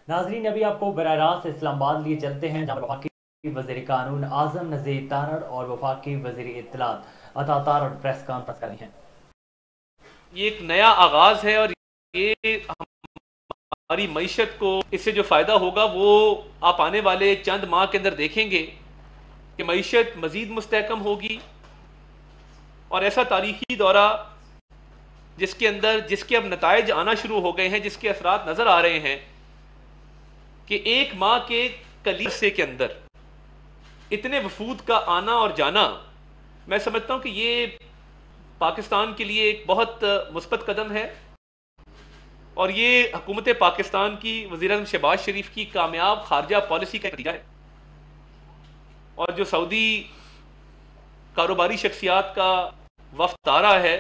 नाजरीन, अभी आपको बराह रास्त इस्लामाबाद लिए चलते हैं, जहाँ वफाकी वज़ीर कानून आज़म नज़ीर तारड़ और वफाकी वज़ीर इत्तलात अता तारड़ प्रेस कॉन्फ्रेंस करी हैं। ये एक नया आगाज है और ये हमारी मईशत को इससे जो फ़ायदा होगा वो आप आने वाले चंद माह के अंदर देखेंगे कि मईशत मज़ीद मुस्तहकम होगी। और ऐसा तारीखी दौरा जिसके अब नताइज आना शुरू हो गए हैं, जिसके असरात नज़र आ रहे हैं कि एक माह के कलील से के अंदर इतने वफूद का आना और जाना, मैं समझता हूँ कि ये पाकिस्तान के लिए एक बहुत मुस्बत कदम है। और ये हुकूमत पाकिस्तान की वज़ीर-ए-आज़म शहबाज शरीफ की कामयाब खारजा पॉलिसी का नतीजा है। और जो सऊदी कारोबारी शख्सियात का वफ़द आ रहा है,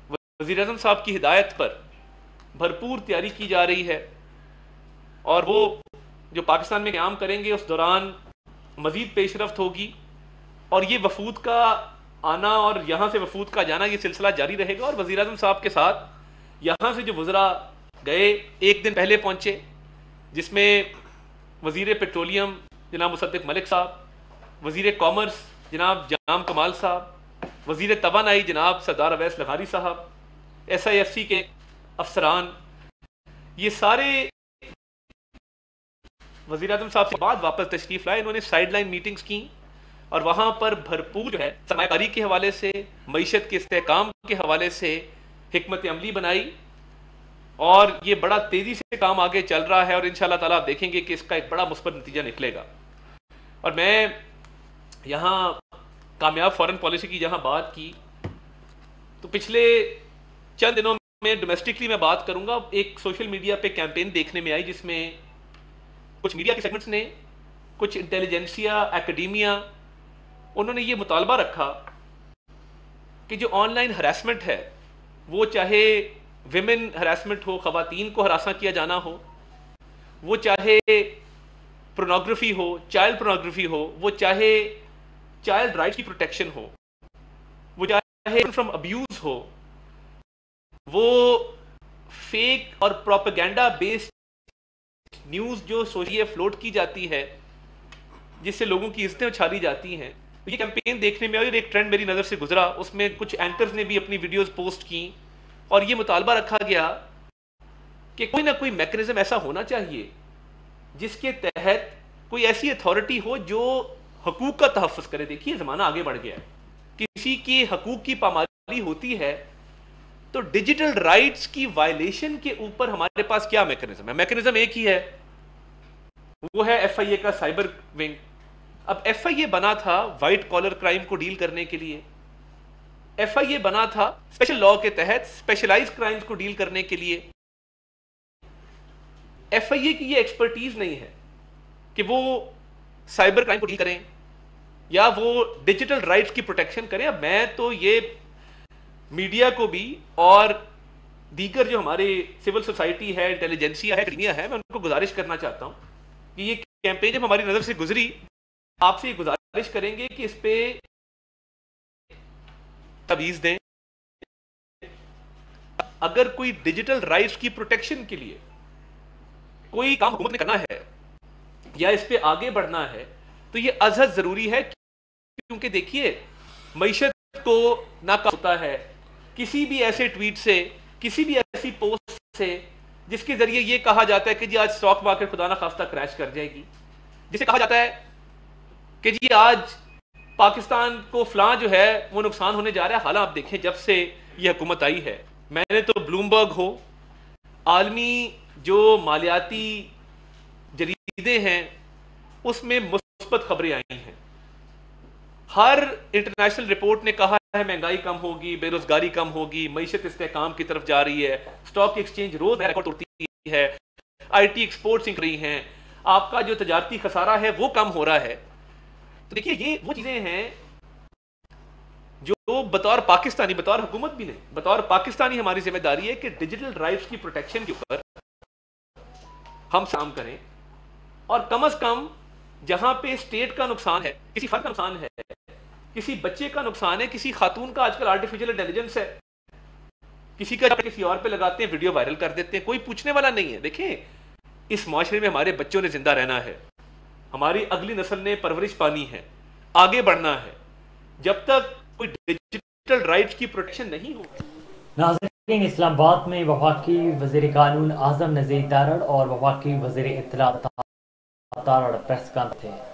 वज़ीर-ए-आज़म साहब की हिदायत पर भरपूर तैयारी की जा रही है। और वो जो पाकिस्तान में क़याम करेंगे उस दौरान मज़ीद पेशरफ्त होगी। और ये वफूद का आना और यहाँ से वफूद का जाना, ये सिलसिला जारी रहेगा। और वज़ीर-ए-आज़म साहब के साथ यहाँ से जो वज़रा गए, एक दिन पहले पहुँचे, जिसमें वज़ीर पेट्रोलियम जनाब मुसद्दिक़ मलिक साहब, वज़ीर कॉमर्स जनाब जाम कमाल साहब, वज़ीर तवानाई जनाब सरदार अवैस लघारी साहब, SIFC के अफसरान, ये सारे वज़ीर-ए-आज़म साहब से बाद वापस तशरीफ़ लाए। इन्होंने साइड लाइन मीटिंग्स की और वहाँ पर भरपूर जो है सरमायाकारी के हवाले से, मईशत के इस्तेहकाम के हवाले से हिकमत अमली बनाई। और ये बड़ा तेज़ी से काम आगे चल रहा है और इंशाअल्लाह ताला आप देखेंगे कि इसका एक बड़ा मुस्बत नतीजा निकलेगा। और मैं यहाँ कामयाब फॉरेन पॉलिसी की जहाँ बात की, तो पिछले चंद दिनों में डोमेस्टिकली मैं बात करूँगा, एक सोशल मीडिया पे कैंपेन देखने में आई जिसमें कुछ मीडिया के सेगमेंट्स ने, कुछ इंटेलिजेंसिया, एकेडमिया, उन्होंने ये मुतालबा रखा कि जो ऑनलाइन हरासमेंट है, वो चाहे विमेन हरासमेंट हो, ख़वातीन को हरासा किया जाना हो, वो चाहे पोर्नोग्राफी हो, चाइल्ड पोर्नोग्राफी हो, वो चाहे चाइल्ड राइट्स की प्रोटेक्शन हो, वो चाहे फ्रॉम अब्यूज हो, वो फेक और प्रोपेगेंडा बेस्ड न्यूज़ जो सोशल फ्लोट की जाती है, जिससे लोगों की इज्जतें उछाली जाती हैं, ये कैंपेन देखने में आई। और एक ट्रेंड मेरी नज़र से गुजरा, उसमें कुछ एंकर्स ने भी अपनी वीडियोस पोस्ट की और ये मुतालबा रखा गया कि कोई ना कोई मैकेनिज्म ऐसा होना चाहिए जिसके तहत कोई ऐसी अथॉरिटी हो जो हकूक का तहफ़्फ़ुज़ करे। देखिए, ज़माना आगे बढ़ गया है, किसी की हकूक की पामाली होती है तो डिजिटल राइट्स की वायलेशन के ऊपर हमारे पास क्या मैकेनिज्म है? मैकेनिज्म एक ही है, वो है FIA का साइबर विंग। अब FIA बना था वाइट कॉलर क्राइम को डील करने के लिए, FIA बना था स्पेशल लॉ के तहत स्पेशलाइज क्राइम्स को डील करने के लिए। FIA की ये एक्सपर्टीज नहीं है कि वो साइबर क्राइम को डील करें या वो डिजिटल राइट्स की प्रोटेक्शन करें। अब मैं तो ये मीडिया को भी और दीगर जो हमारे सिविल सोसाइटी है, इंटेलिजेंसिया है, एकेडमिया है, मैं उनको गुजारिश करना चाहता हूं कि ये कैंपेन जब हमारी नजर से गुजरी, आपसे ये गुजारिश करेंगे कि इस पे तवीज दें। अगर कोई डिजिटल राइट्स की प्रोटेक्शन के लिए कोई काम हुकूमत ने करना है या इस पे आगे बढ़ना है, तो ये अज़हद जरूरी है। क्योंकि देखिए, मईशत को नाकाम होता है किसी भी ऐसे ट्वीट से, किसी भी ऐसी पोस्ट से जिसके जरिए ये कहा जाता है कि जी आज स्टॉक मार्केट खुदा ना खास्ता क्रैश कर जाएगी, जिसे कहा जाता है कि जी आज पाकिस्तान को फलां जो है वो नुकसान होने जा रहा है। हालांकि आप देखें, जब से ये हुकूमत आई है, मैंने तो ब्लूमबर्ग हो, आलमी जो मालियाती जरीदे हैं, उसमें मुस्बत खबरें आई हैं। हर इंटरनेशनल रिपोर्ट ने कहा है महंगाई कम होगी, बेरोजगारी कम होगी, मईशत इस्तेहकाम की तरफ जा रही है, स्टॉक एक्सचेंज रोज रिकॉर्ड तोड़ती है, IT एक्सपोर्ट्स इंक रही हैं, आपका जो तजारती खसारा है वो कम हो रहा है। तो देखिए, ये वो चीजें हैं जो बतौर पाकिस्तानी, बतौर हुकूमत भी नहीं, बतौर पाकिस्तानी हमारी जिम्मेदारी है कि डिजिटल राइट्स की प्रोटेक्शन के ऊपर हम काम करें। और कम से कम जहां पे स्टेट का नुकसान है, किसी फर्द का नुकसान है, किसी बच्चे का नुकसान है, किसी खातून का आजकल आर्टिफिशियल इंटेलिजेंस है, किसी का किसी और पे लगाते हैं, वीडियो वायरल कर देते हैं, कोई पूछने वाला नहीं है। देखें, इस माशरे में हमारे बच्चों ने जिंदा रहना है, हमारी अगली नस्ल ने परवरिश पानी है, आगे बढ़ना है। जब तक कोई डिजिटल राइट्स की प्रोटेक्शन नहीं हो। नाज़रीन, इस्लामाबाद में वफाकी वज़ीर कानून आज़म नज़ीर तारड़ और वफाकी वज़ीर इत्तलात तारड़ प्रेस कॉन्फ्रेंस थे।